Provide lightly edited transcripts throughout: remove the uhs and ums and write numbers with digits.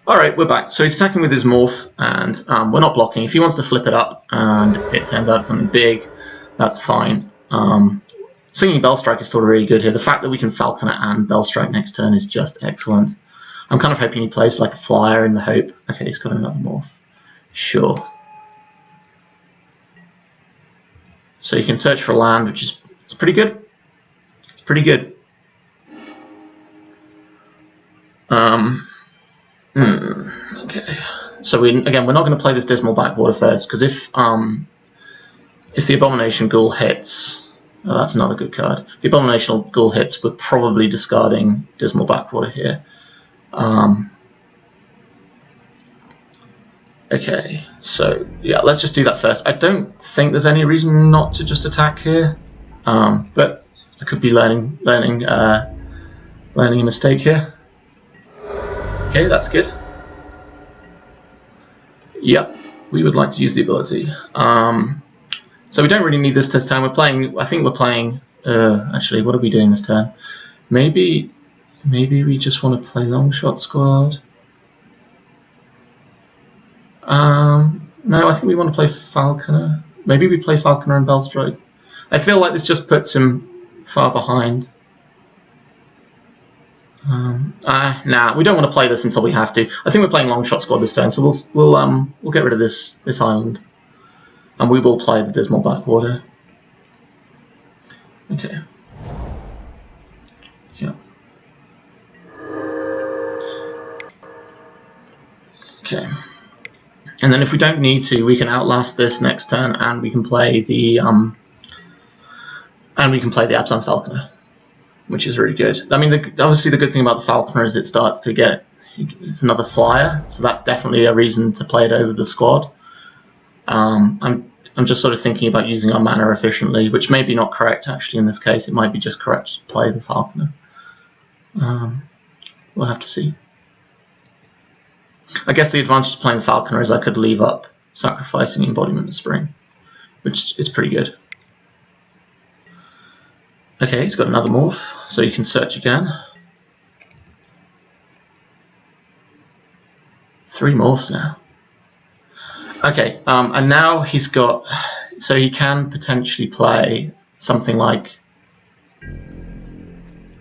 Alright, we're back. So he's attacking with his morph, and we're not blocking. If he wants to flip it up and it turns out something big, that's fine. Singing Bellstrike is still really good here. The fact that we can Falconer and Bellstrike next turn is just excellent. I'm kind of hoping he plays like a flyer in the hope. Okay, he's got another morph. Sure. So you can search for land, which is it's pretty good. It's pretty good. Okay. So we're not going to play this Dismal Backwater first, because if the Abomination Ghoul hits, oh, that's another good card. If the Abomination Ghoul hits, we're probably discarding Dismal Backwater here. Okay, so yeah, let's just do that first. I don't think there's any reason not to just attack here, but I could be learning a mistake here. Okay, that's good. Yep, we would like to use the ability. So we don't really need this turn. I think we're playing. Actually, what are we doing this turn? Maybe we just want to play Longshot Squad. No, I think we want to play Falconer. Maybe we play Falconer and Bellstrike. I feel like this just puts him far behind. Nah, we don't want to play this until we have to. I think we're playing Longshot Squad this turn, so we'll get rid of this island, and we will play the Dismal Backwater. Okay. Yeah. Okay. And then if we don't need to, we can outlast this next turn, and we can play the Abzan Falconer, which is really good. I mean, obviously the good thing about the Falconer is it starts to get it's another flyer, so that's definitely a reason to play it over the squad. I'm just sort of thinking about using our mana efficiently, which may be not correct actually in this case. It might be just correct to play the Falconer. We'll have to see. I guess the advantage of playing the Falconer is I could leave up sacrificing Embodiment of Spring, which is pretty good. Okay, he's got another morph, so you can search again. 3 morphs now. Okay, and now he's got, so he can potentially play something like,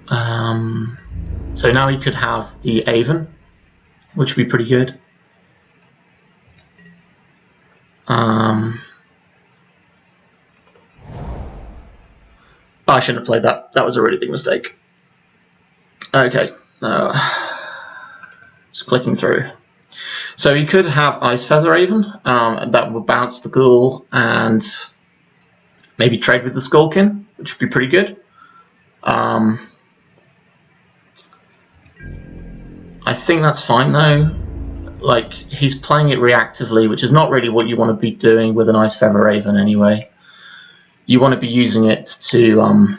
so now he could have the Aven, which would be pretty good. I shouldn't have played that. That was a really big mistake. Okay, just clicking through. So you could have Ice Feather Aven, that would bounce the Ghoul and maybe trade with the Skulkin, which would be pretty good. I think that's fine though. Like, he's playing it reactively, which is not really what you want to be doing with an Ice Feather Raven anyway. You want to be using it to,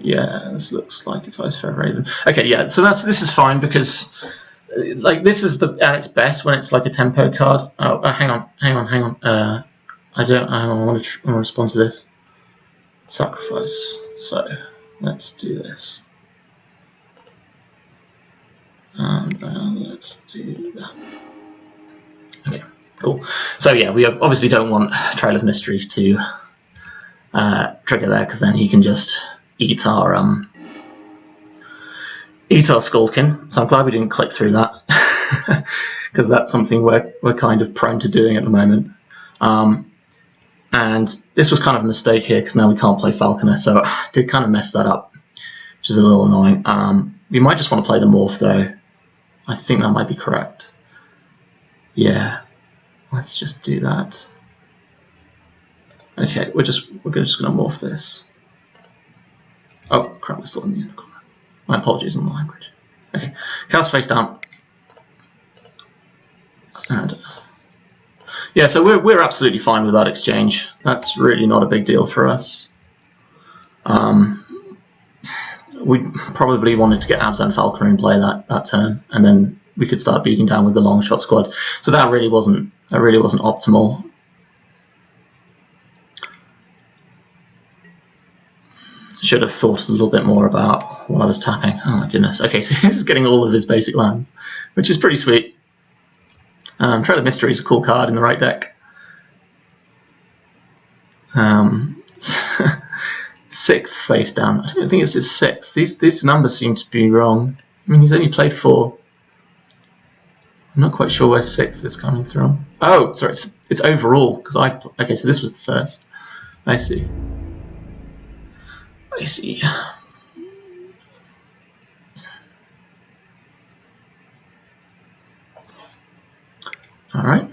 yeah, this looks like it's Ice Feather Raven. Okay, yeah, so this is fine because, like, this is at its best when it's like a tempo card. Oh, hang on. I want to respond to this. Sacrifice. So let's do this. Let's do that. Okay, cool. So yeah, we obviously don't want Trail of Mystery to trigger there, because then he can just eat our Skulkin. So I'm glad we didn't click through that, because that's something we're kind of prone to doing at the moment. And this was kind of a mistake here, because now we can't play Falconer, so I did kind of mess that up, which is a little annoying. We might just want to play the Morph though. I think that might be correct. Yeah, let's just do that. Okay, we're just going to morph this. Oh crap, we're still in the inner corner. My apologies on the language. Okay, cast face down. And yeah, so we're absolutely fine with that exchange. That's really not a big deal for us. We probably wanted to get Abzan Falconer in play that turn, and then we could start beating down with the Longshot Squad. So that really wasn't optimal. Should have thought a little bit more about what I was tapping. Oh my goodness. Okay, so he's getting all of his basic lands, which is pretty sweet. Trail of Mystery is a cool card in the right deck. Sixth face down. I don't think it's his sixth. These numbers seem to be wrong. I mean, he's only played 4. I'm not quite sure where sixth is coming from. Oh, sorry, it's overall because okay, so this was the first. I see. I see. All right.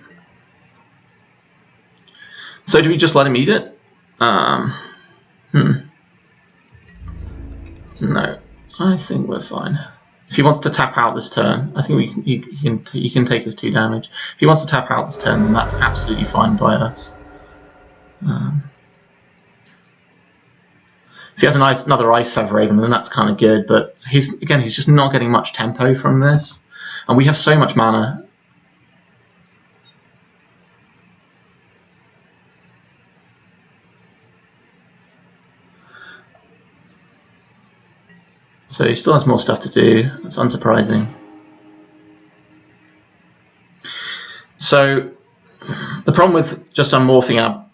So do we just let him eat it? No, I think we're fine. If he wants to tap out this turn, I think he can take his 2 damage. If he wants to tap out this turn, then that's absolutely fine by us. If he has another Ice Feather Raven, then that's kind of good. But he's just not getting much tempo from this, and we have so much mana. So he still has more stuff to do. That's unsurprising. So the problem with just unmorphing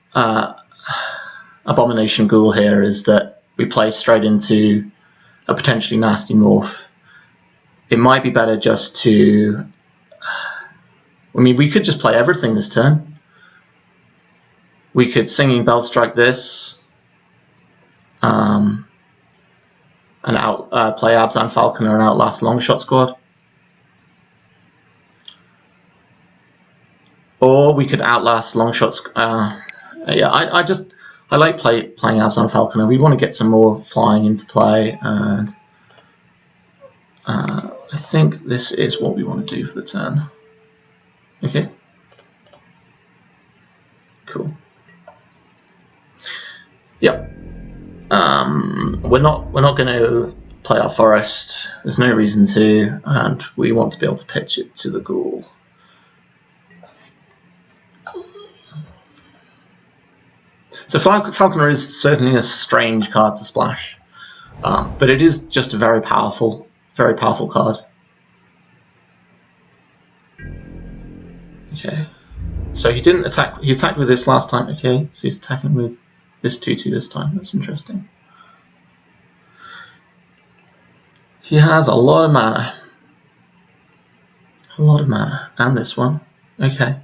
Abomination Ghoul here is that we play straight into a potentially nasty morph. It might be better just to... I mean, we could just play everything this turn. We could Singing Bell Strike this, and play Abzan Falconer and Outlast Longshot Squad. Or we could Outlast Longshot. Yeah, I like playing Abzan Falconer. We want to get some more flying into play, and I think this is what we want to do for the turn. Okay. Cool. Yep. We're not going to play our forest. There's no reason to, and we want to be able to pitch it to the ghoul. So Falconer is certainly a strange card to splash, but it is just a very powerful card. Okay. So he didn't attack. He attacked with this last time. Okay. So he's attacking with this 2/2 this time. That's interesting. He has a lot of mana. A lot of mana. And this one. Okay.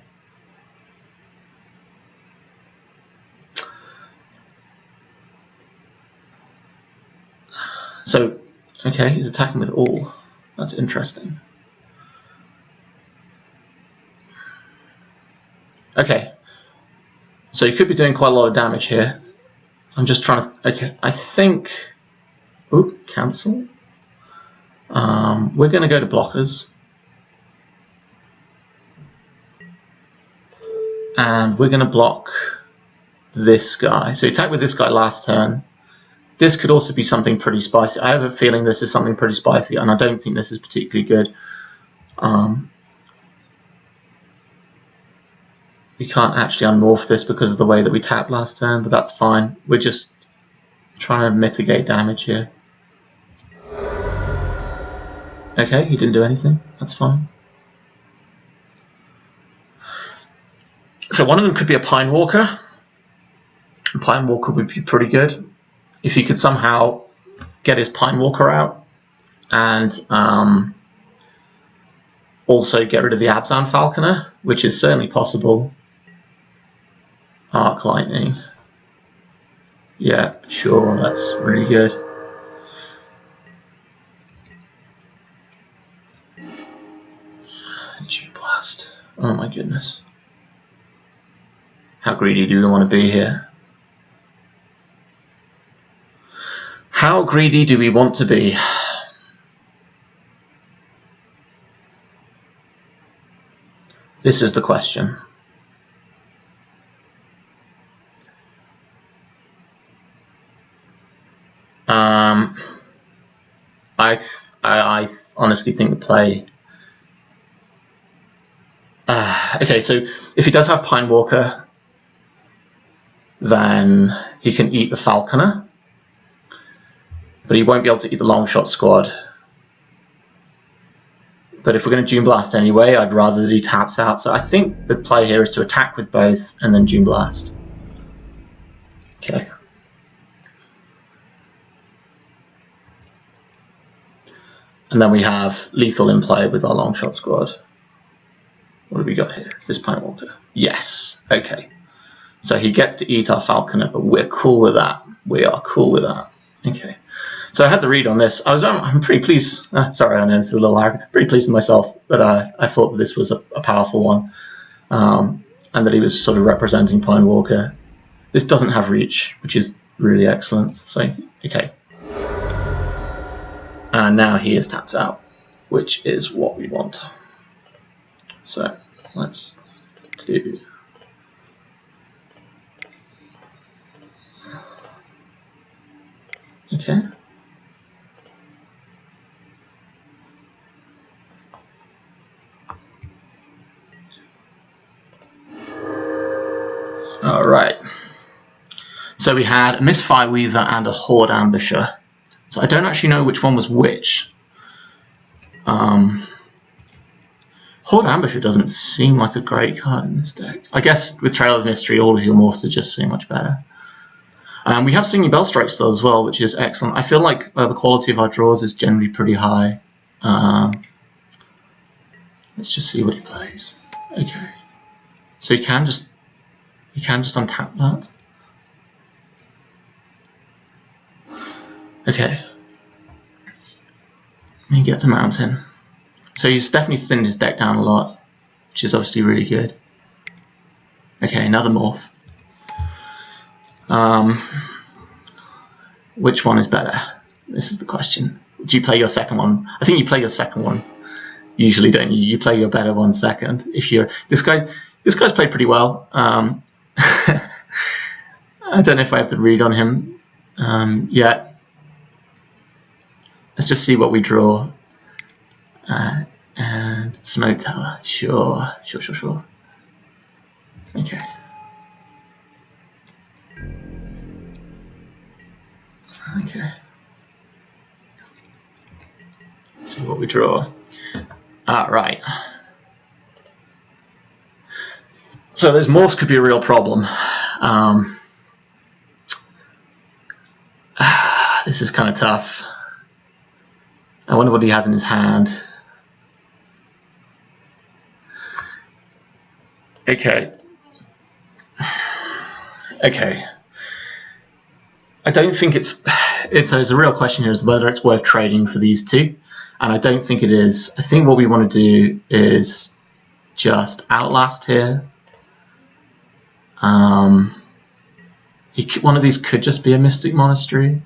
So, okay, he's attacking with all. That's interesting. Okay. So he could be doing quite a lot of damage here. I'm just trying to... Okay, I think... Ooh, cancel. We're going to go to blockers. And we're going to block this guy. So he attacked with this guy last turn. This could also be something pretty spicy. I have a feeling this is something pretty spicy, and I don't think this is particularly good. We can't actually unmorph this because of the way that we tapped last turn, but that's fine. We're just trying to mitigate damage here. Okay, he didn't do anything. That's fine. So one of them could be a Pine Walker. A Pine Walker would be pretty good. If he could somehow get his Pine Walker out and also get rid of the Abzan Falconer, which is certainly possible. Arc Lightning. Yeah, sure, that's really good. Blast. Oh my goodness. How greedy do we want to be here? How greedy do we want to be? This is the question. I honestly think the play... okay, so if he does have Pine Walker, then he can eat the Falconer. but he won't be able to eat the long shot squad. But if we're going to Dune Blast anyway, I'd rather that he taps out. So I think the play here is to attack with both and then Dune Blast. Okay. And then we have lethal in play with our long shot squad. What have we got here? Is this Planewalker? Yes. Okay. So he gets to eat our Falconer, but we're cool with that. We are cool with that. Okay. So I had the read on this. I'm pretty pleased. Sorry, I know this is a little arrogant. Pretty pleased with myself that I thought that this was a powerful one, and that he was sort of representing Planewalker. This doesn't have reach, which is really excellent. So okay. And now he is tapped out, which is what we want. So let's do. Okay. All right. So we had a Misfire Weaver and a Horde Ambusher. So I don't actually know which one was which. Horde Ambusher doesn't seem like a great card in this deck. I guess with Trail of Mystery, all of your morphs are just so much better. We have Singing Bell Strike still as well, which is excellent. I feel like the quality of our draws is generally pretty high. Let's just see what he plays. Okay, so he can just untap that. Okay, he gets a mountain. So he's definitely thinned his deck down a lot, which is obviously really good. Okay, another morph. Which one is better? This is the question. Do you play your second one? I think you play your second one. Usually, don't you? You play your better one second. If you're this guy's played pretty well. I don't know if I have the read on him yet. Let's just see what we draw. And Smoke Tower. Sure. Okay. Okay. Let's see what we draw. Right. So those morphs could be a real problem. This is kind of tough. I wonder what he has in his hand. Okay. I don't think it's a real question here is whether it's worth trading for these two, and I don't think it is. I think what we want to do is just outlast here. One of these could just be a Mystic Monastery,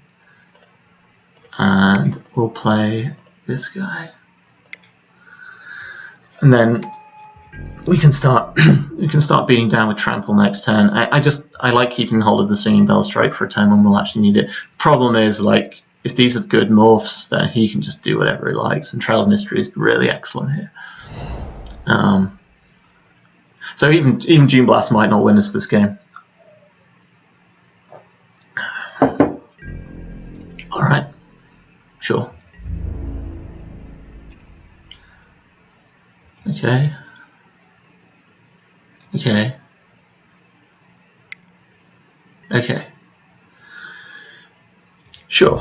and we'll play this guy, and then we can start beating down with Trample next turn. I like keeping hold of the Singing Bell Strike for a turn when we'll actually need it. The problem is, like, if these are good morphs, then he can just do whatever he likes, and Trail of Mystery is really excellent here. So even Dune Blast might not win us this game. All right, sure. Okay. Sure.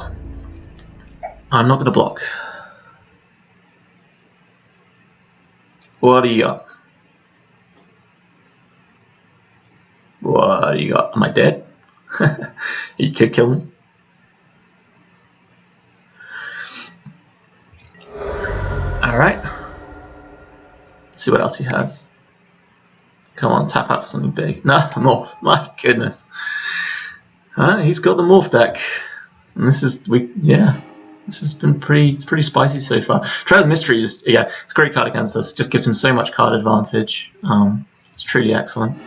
I'm not going to block. What do you got? What do you got? Am I dead? You could kill me. Alright. Let's see what else he has. Come on, tap out for something big. No, morph. My goodness. He's got the morph deck. And this has been pretty spicy so far. Trail of Mystery is it's a great card against us. It just gives him so much card advantage. It's truly excellent.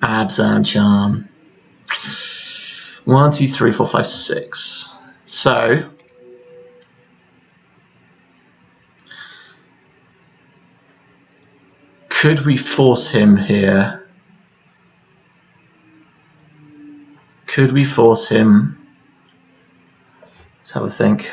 Abzan Charm. 1, 2, 3, 4, 5, 6. So could we force him here? Could we force him Let's have a think.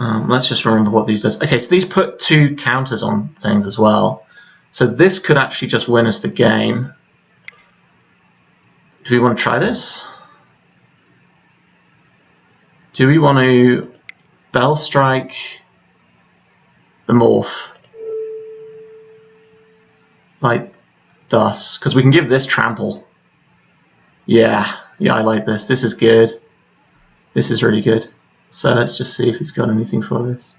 Let's just remember what these does. Okay, so these put 2 counters on things as well. So this could actually just win us the game. Do we want to try this? Do we want to Bell Strike the Morph like thus? Because we can give this Trample. Yeah, I like this. This is good. This is really good. So let's just see if he's got anything for this.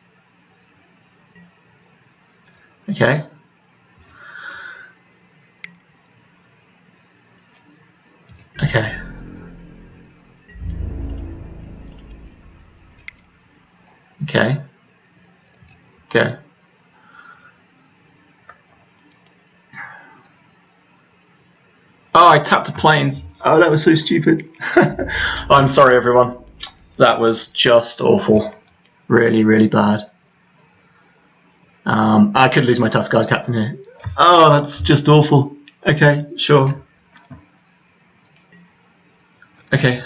Okay. Okay. Okay. Okay. Oh, I tapped the planes. Oh, that was so stupid. I'm sorry, everyone. That was just awful. Really, really bad. I could lose my Tusk Guard Captain here. Oh, that's just awful. Okay, sure. Okay.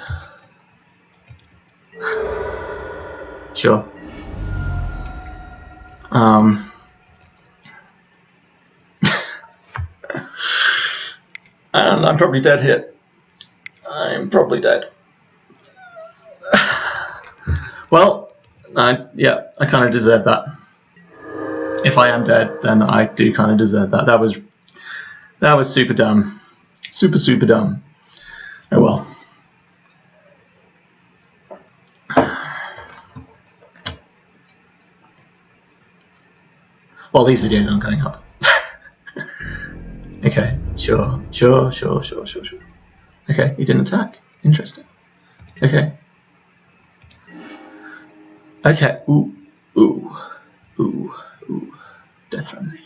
Sure. And I'm probably dead here. I'm probably dead. Well, yeah, I kind of deserve that. If I am dead, then I do kind of deserve that. That was super dumb. Super dumb. Oh well. Well, these videos aren't going up. Okay, sure. Okay, he didn't attack. Interesting. Okay. Okay. Ooh. Death Frenzy.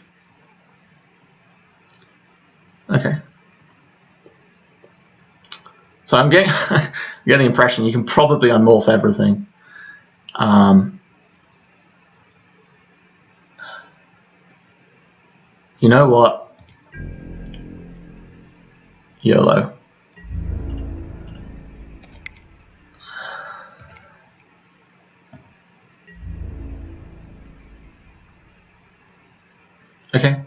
Okay. So I'm getting, I'm getting the impression you can probably unmorph everything. You know what? YOLO. Okay.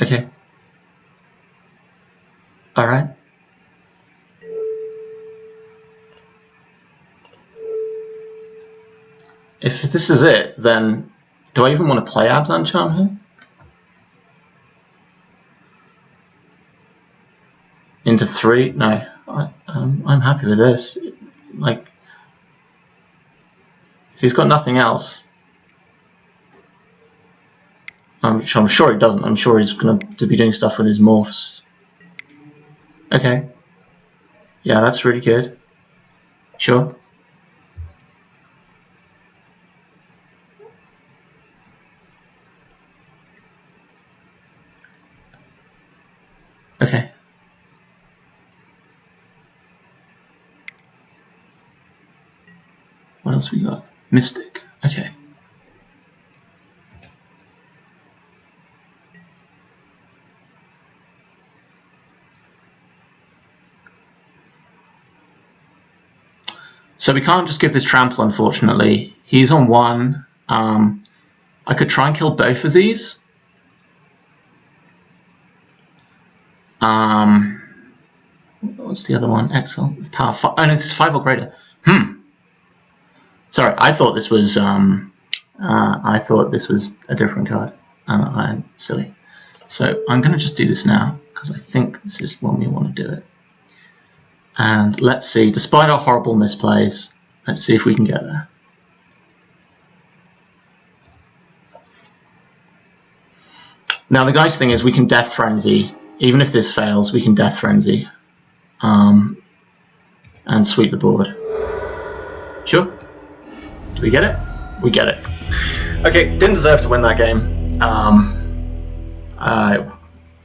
Okay. All right. If this is it, then do I even want to play Abzan Charm here? Into 3? No. I'm happy with this. Like, if he's got nothing else, I'm sure he doesn't. I'm sure he's going to be doing stuff with his morphs. Okay. Yeah, that's really good. Sure. Okay. What else we got? Mystic. Okay. So we can't just give this trample, unfortunately. He's on 1. I could try and kill both of these. What's the other one? Excellent. Power 5. Oh no, this is 5 or greater. Sorry, I thought this was a different card. I'm silly. So I'm going to just do this now because I think this is when we want to do it. And let's see, despite our horrible misplays, let's see if we can get there. Now the nice thing is we can Death Frenzy. Even if this fails, we can Death Frenzy. And sweep the board. Sure? Do we get it? We get it. Okay, didn't deserve to win that game.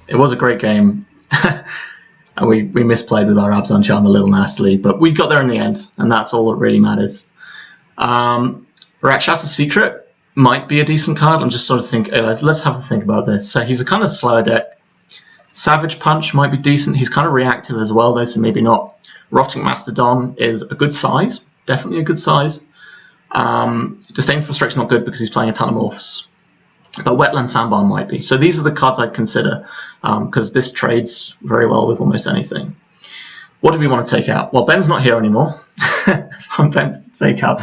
It was a great game. And we misplayed with our Abzan Charm a little nastily, but we got there in the end, and that's all that really matters. Rakshasa Secret might be a decent card. I'm just sort of thinking, let's have a think about this. So he's a kind of slower deck. Savage Punch might be decent. He's kind of reactive as well, though, so maybe not. Rotting Mastodon is a good size, definitely a good size. Disdain Frustration's not good because he's playing a ton of morphs. But Wetland Sandbar might be. So these are the cards I'd consider, because this trades very well with almost anything. What do we want to take out? Well, Ben's not here anymore, so I'm tempted to take out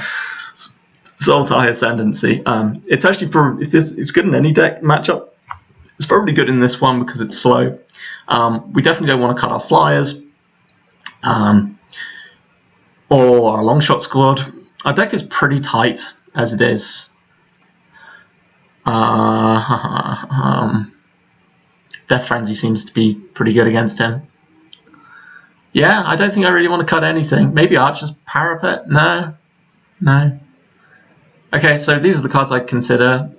Sultai Ascendancy. It's actually probably, it's good in any deck matchup. It's probably good in this one because it's slow. We definitely don't want to cut our flyers or our long shot squad. Our deck is pretty tight as it is. Death Frenzy seems to be pretty good against him. Yeah, I don't think I really want to cut anything. Maybe Archer's Parapet? No. Okay, so these are the cards I'd consider.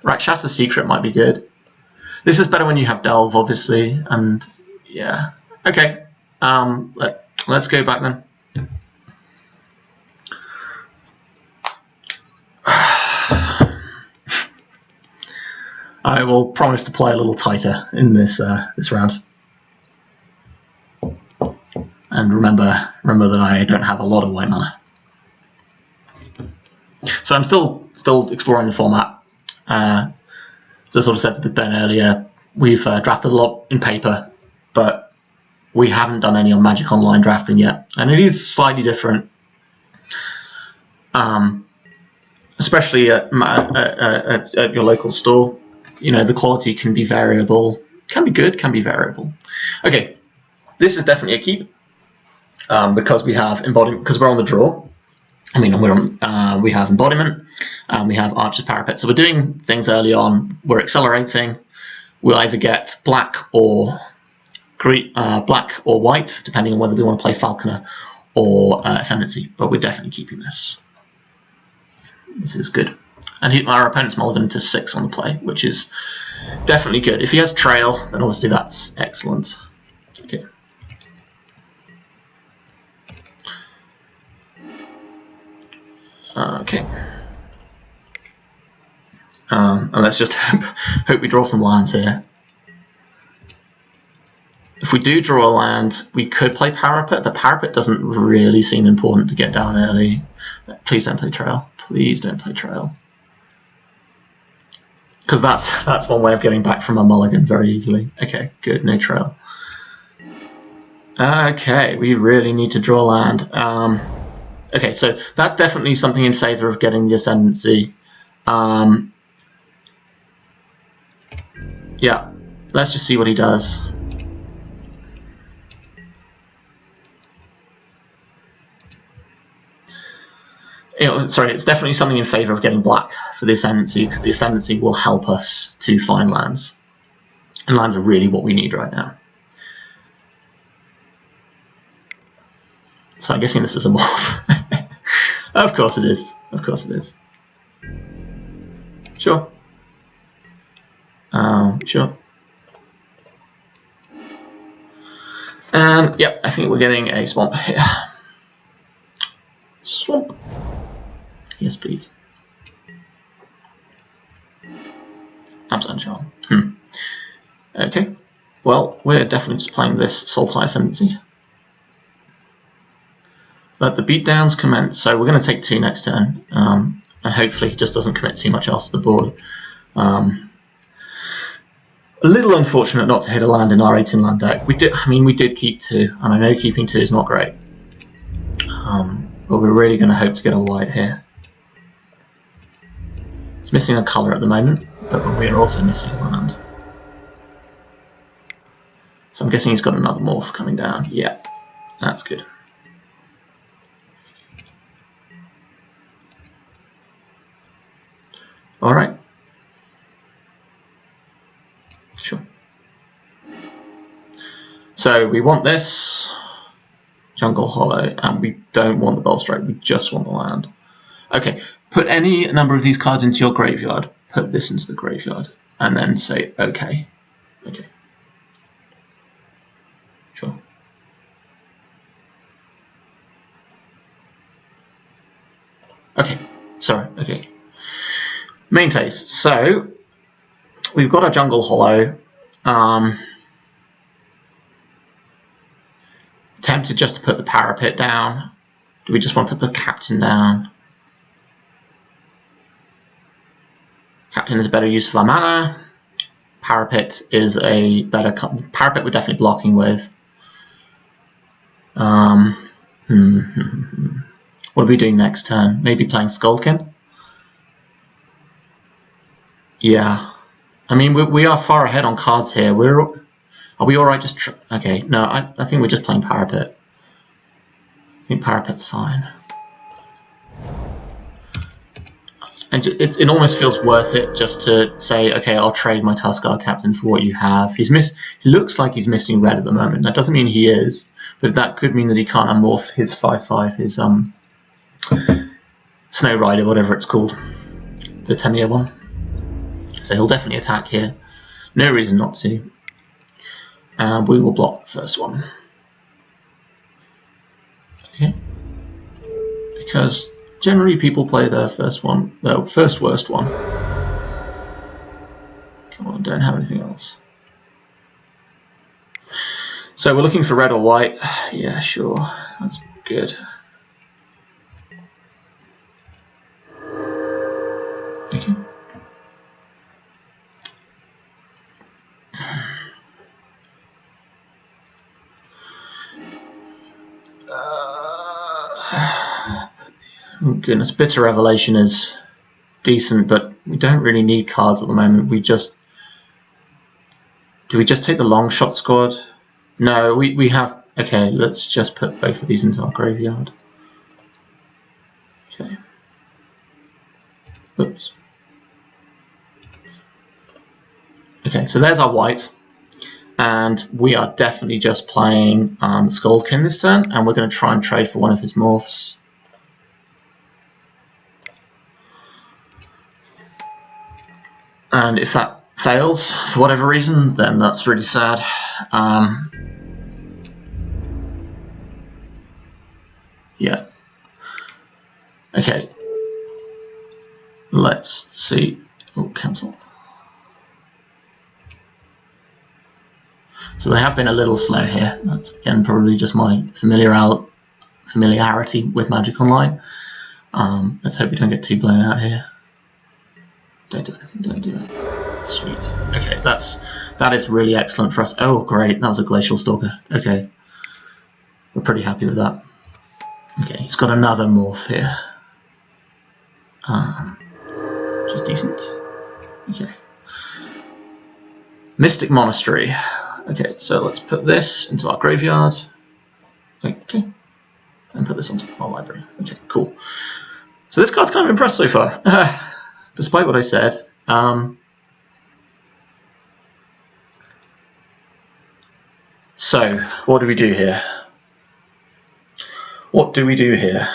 Rakshasa Secret might be good. This is better when you have Delve, obviously, and yeah. Okay, let's go back then. I will promise to play a little tighter in this this round. And remember that I don't have a lot of white mana. So I'm still exploring the format. As I sort of said with Ben earlier, we've drafted a lot in paper, but we haven't done any on Magic Online drafting yet, and it is slightly different, especially at your local store. You know, the quality can be variable, can be good, can be variable. Okay, this is definitely a keep because we have embodiment, because we're on the draw. I mean, we have embodiment, and we have Archer's Parapet. So we're doing things early on. We're accelerating. We'll either get black or green, black or white, depending on whether we want to play Falconer or Ascendancy. But we're definitely keeping this. This is good. And our opponent's mulligan to 6 on the play, which is definitely good. If he has Trail, then obviously that's excellent. Okay. Okay. And let's just hope we draw some lands here. If we do draw a land, we could play Parapet. The Parapet doesn't really seem important to get down early. Please don't play Trail. Please don't play Trail. Because that's one way of getting back from a mulligan very easily. Okay, good, no Trail. Okay, we really need to draw land. Okay, so that's definitely something in favour of getting the Ascendancy. Yeah, let's just see what he does. Sorry, it's definitely something in favour of getting black for the Ascendancy, because the Ascendancy will help us to find lands. And lands are really what we need right now. So I'm guessing this is a morph. Of course it is. Of course it is. Sure. Sure. And yep, I think we're getting a swamp here. Swamp. Yes, please. Absent Charm. Okay. Well, we're definitely just playing this Sultai Ascendancy. Let the beatdowns commence. So we're going to take 2 next turn, and hopefully he just doesn't commit too much else to the board. A little unfortunate not to hit a land in our 18 land deck. We did keep 2, and I know keeping 2 is not great. But we're really going to hope to get a white here. It's missing a colour at the moment, but we're also missing land. So I'm guessing he's got another morph coming down. Yeah, that's good. Alright. Sure. So we want this Jungle Hollow, and we don't want the Bellstrike, we just want the land. Okay, put any number of these cards into your graveyard, put this into the graveyard, and then say okay. Okay. Sure. Okay, sorry, okay. Main phase. So we've got our Jungle Hollow. tempted just to put the parapet down. Do we just want to put the captain down? Captain is a better use of our mana. Parapet is a better... Parapet we're definitely blocking with. What are we doing next turn? Maybe playing Skullkin? Yeah. I mean, we are far ahead on cards here. Are we alright just... Okay, no, I think we're just playing Parapet. I think Parapet's fine. And it almost feels worth it just to say, okay, I'll trade my Tuskar captain for what you have. He looks like he's missing red at the moment. That doesn't mean he is, but that could mean that he can't unmorph his 5/5, his Snow Rider, whatever it's called, the Temia one. So he'll definitely attack here. No reason not to. And we will block the first one. Okay. Because generally people play their first worst one. Come on, don't have anything else. So we're looking for red or white. Yeah, sure. That's good. Okay. Oh goodness, Bitter Revelation is decent, but we don't really need cards at the moment. Do we just take the long shot squad? No, we have... Okay, let's just put both of these into our graveyard. Okay. Oops. Okay, so there's our white. And we are definitely just playing Skullkin this turn, and we're going to try and trade for one of his morphs. And if that fails for whatever reason, then that's really sad. Yeah. Okay. Let's see. Oh, cancel. So we have been a little slow here. That's again probably just my familiarity with Magic Online. Let's hope we don't get too blown out here. Don't do anything, don't do anything. Sweet. Okay, that is really excellent for us. Oh great, that was a Glacial Stalker. Okay. We're pretty happy with that. Okay, he's got another morph here. Which is decent. Okay. Mystic Monastery. Okay, so let's put this into our graveyard. Okay. And put this onto our library. Okay, cool. So this card's kind of impressed so far. Despite what I said. So, what do we do here? What do we do here?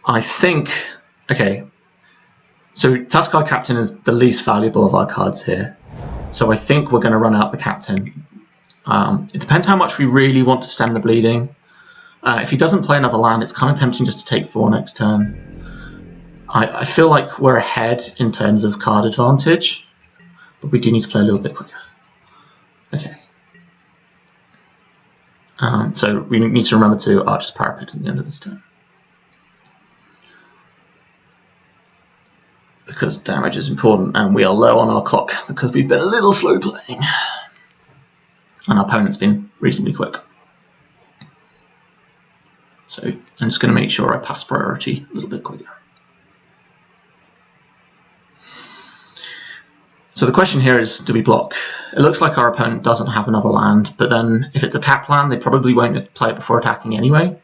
I think... Okay. So, Tuskar Captain is the least valuable of our cards here. So I think we're going to run out the Captain. It depends how much we really want to stem the bleeding. If he doesn't play another land, it's kind of tempting just to take 4 next turn. I feel like we're ahead in terms of card advantage, but we do need to play a little bit quicker. Okay. So we need to remember to Archer's Parapet at the end of this turn. Because damage is important, and we are low on our clock because we've been a little slow playing. And our opponent's been reasonably quick. So I'm just going to make sure I pass priority a little bit quicker. So the question here is, do we block? It looks like our opponent doesn't have another land, but then if it's a tap land, they probably won't play it before attacking anyway.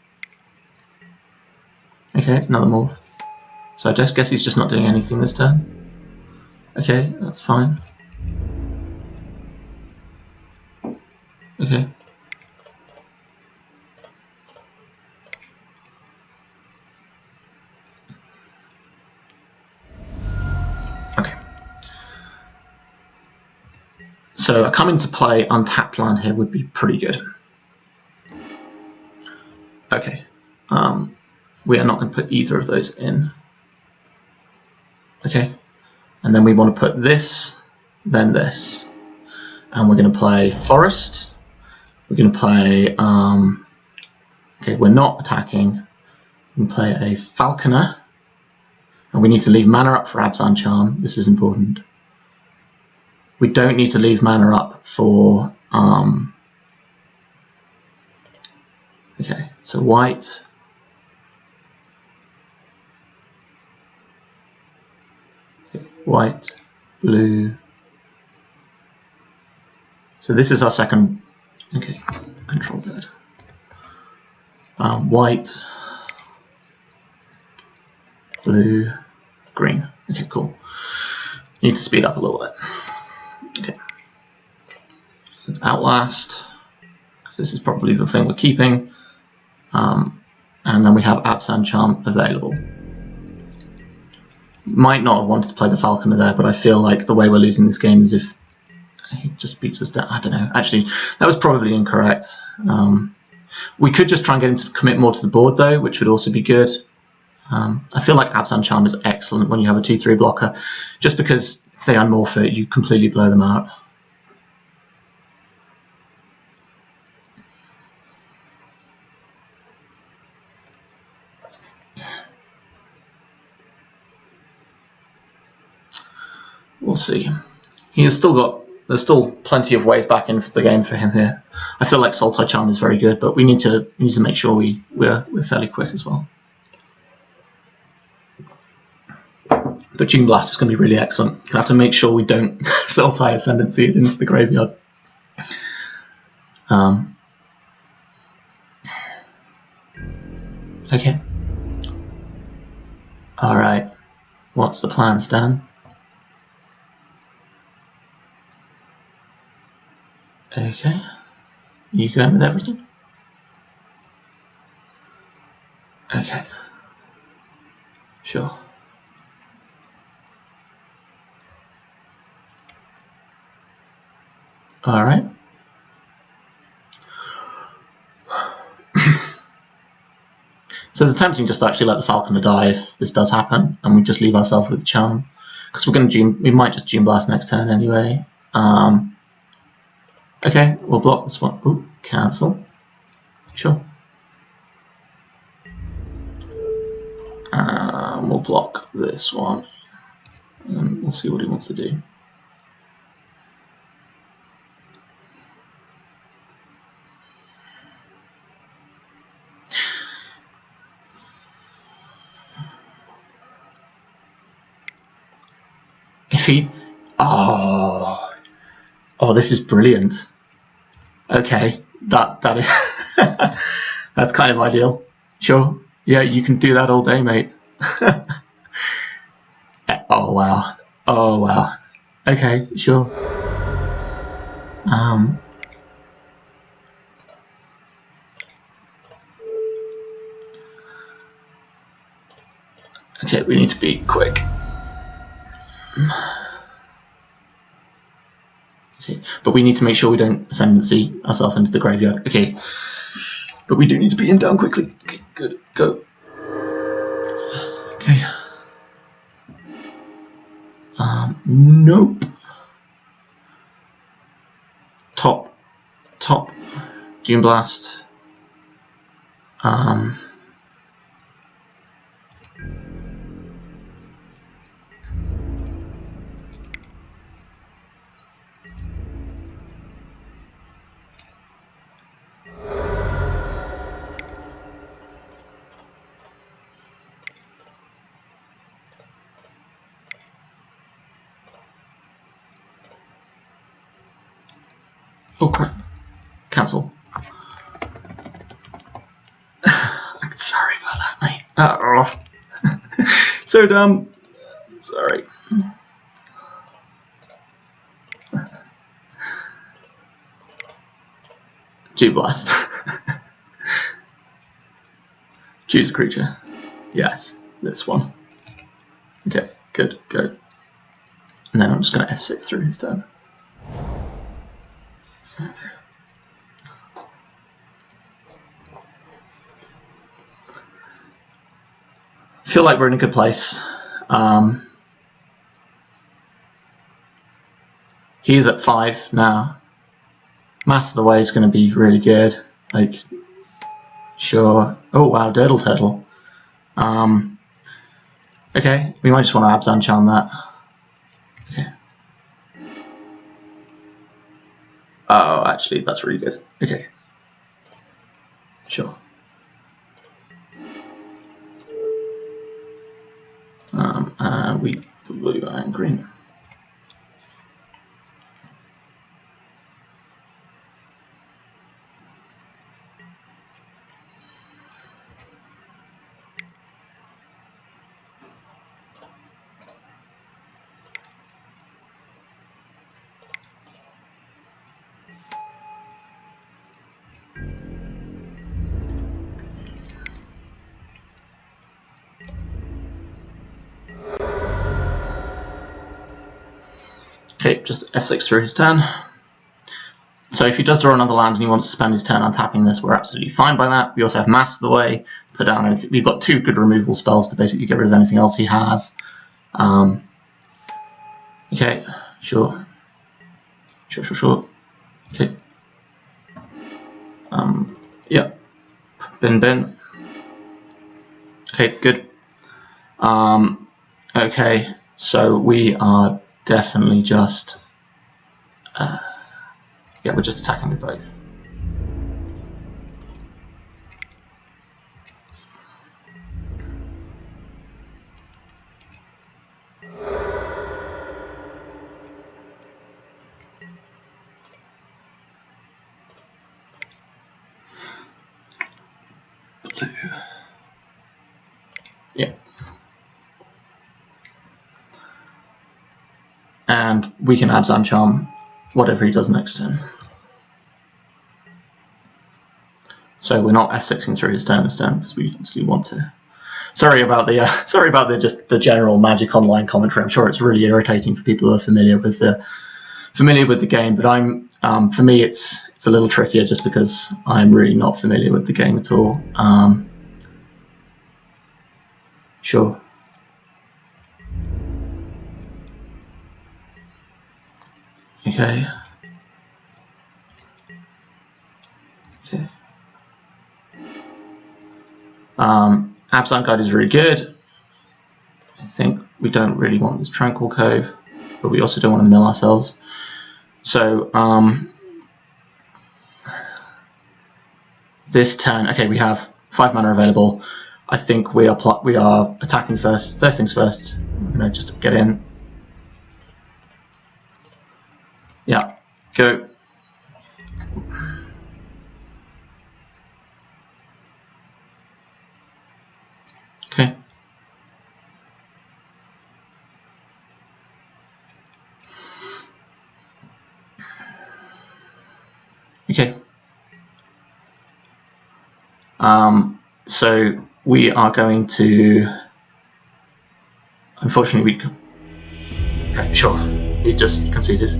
Okay, it's another morph. So I just guess he's just not doing anything this turn. Okay, that's fine. Okay. Okay. So a come into play untapped land here would be pretty good. Okay. We are not going to put either of those in. Okay. And then we want to put this, then this. And we're going to play Forest. We're going to play, okay, we're not attacking. We can play a Falconer, and we need to leave mana up for Abzan Charm. This is important. We don't need to leave mana up for, okay, so white. Okay, white, blue. So this is our second, okay, Control Z. White, blue, green. Okay, cool. Need to speed up a little bit. Okay. Let's Outlast, because this is probably the thing we're keeping. And then we have Abzan Charm available. Might not have wanted to play the Falconer there, but I feel like the way we're losing this game is if he just beats us down. I don't know. Actually, that was probably incorrect. We could just try and get him to commit more to the board, though, which would also be good. I feel like Abzan Charm is excellent when you have a 2/3 blocker, just because if they unmorph it, you completely blow them out. We'll see. He has still got. There's still plenty of ways back into the game for him here. I feel like Sultai Charm is very good, but we need to make sure we're fairly quick as well. But June Blast is going to be really excellent. Gonna have to make sure we don't Sultai Ascendancy it into the graveyard. Okay. All right. What's the plan, Stan? Okay. You going with everything? Okay. Sure. All right. So it's tempting just to actually let the Falconer die if this does happen, and we just leave ourselves with the Charm, because we might just June Blast next turn anyway. Okay, we'll block this one. Ooh, cancel. Sure. We'll block this one, and we'll see what he wants to do. If he, oh, this is brilliant. Okay, that is that's kind of ideal. Sure, yeah, you can do that all day, mate. Oh wow, oh wow. Okay, sure. Okay, we need to be quick. Okay, but we need to make sure we don't Ascendancy ourselves into the graveyard. Okay, but we do need to beat him down quickly. Okay, good, go. Okay. Nope. Top. June Blast. Oh crap. Cancel. Sorry about that, mate. So dumb. Sorry. June Blast. Choose a creature. Yes, this one. Okay, good, go. And then I'm just going to F6 through his turn. Feel like we're in a good place. He is at 5 now. Master the Way is going to be really good. Like, sure. Oh wow, Dirtle Turtle. Okay, we might just want to Abzan charm that. Okay. Oh, actually, that's really good. Okay. Sure. And we blue and green. Okay, just F6 through his turn. So if he does draw another land and he wants to spend his turn untapping this, we're absolutely fine by that. We also have Master the Way, put down. We've got 2 good removal spells to basically get rid of anything else he has. Okay, sure. Sure. Okay. Yeah. Bin. Okay, good. Okay, so we are definitely just yeah, we're just attacking with both. Blue. Yeah. And we can Abzan charm whatever he does next turn. So we're not F6ing through his turn this turn because we obviously want to. Sorry about the just the general Magic Online commentary. I'm sure it's really irritating for people who are familiar with the game, but for me it's a little trickier just because I'm really not familiar with the game at all. Sure. Okay. Absent Guide is really good. I think we don't really want this Tranquil Cove, but we also don't want to mill ourselves. So this turn, okay, we have 5 mana available. I think we are attacking first. First things first. I'm gonna just get in. Yeah, go. Okay. Okay. So we are going to. Unfortunately, okay, sure. We just conceded.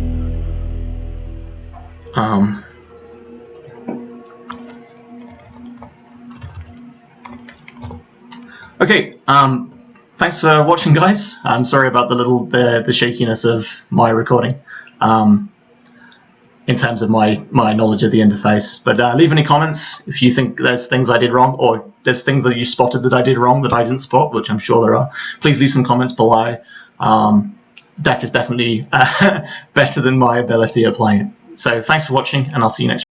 Okay. Thanks for watching, guys. I'm sorry about the shakiness of my recording. In terms of my knowledge of the interface, but leave any comments if you think there's things I did wrong, or there's things that you spotted that I did wrong that I didn't spot, which I'm sure there are. Please leave some comments below. The deck is definitely better than my ability at playing it. So thanks for watching, and I'll see you next time.